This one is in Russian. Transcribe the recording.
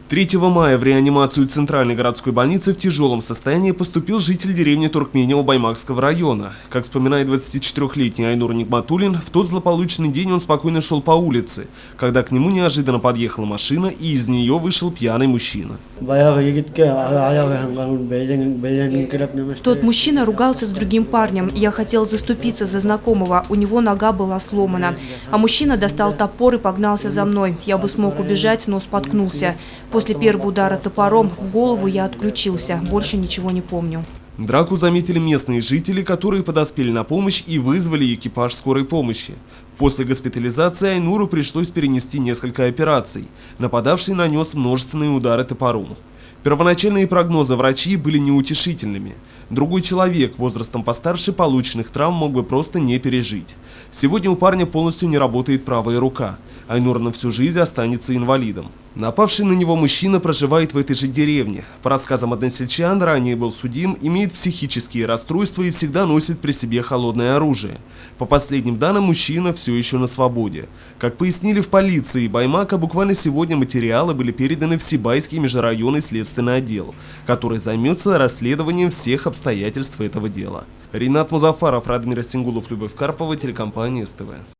3 мая в реанимацию Центральной городской больницы в тяжелом состоянии поступил житель деревни Туркменево Баймакского района. Как вспоминает 24-летний Айнур Нигматуллин, в тот злополучный день он спокойно шел по улице, когда к нему неожиданно подъехала машина и из нее вышел пьяный мужчина. Тот мужчина ругался с другим парнем. Я хотел заступиться за знакомого, у него нога была сломана. А мужчина достал топор и погнался за мной. Я бы смог убежать, но споткнулся. После первого удара топором в голову я отключился. Больше ничего не помню. Драку заметили местные жители, которые подоспели на помощь и вызвали экипаж скорой помощи. После госпитализации Айнуру пришлось перенести несколько операций. Нападавший нанес множественные удары топором. Первоначальные прогнозы врачей были неутешительными. Другой человек возрастом постарше полученных травм мог бы просто не пережить. Сегодня у парня полностью не работает правая рука. Айнур на всю жизнь останется инвалидом. Напавший на него мужчина проживает в этой же деревне. По рассказам односельчан, ранее был судим, имеет психические расстройства и всегда носит при себе холодное оружие. По последним данным, мужчина все еще на свободе. Как пояснили в полиции Баймака, буквально сегодня материалы были переданы в Сибайский межрайонный следственный отдел, который займется расследованием всех обстоятельств этого дела. Ринат Музафаров, Радмир Сингулов, Любовь Карпова, телекомпания СТВ.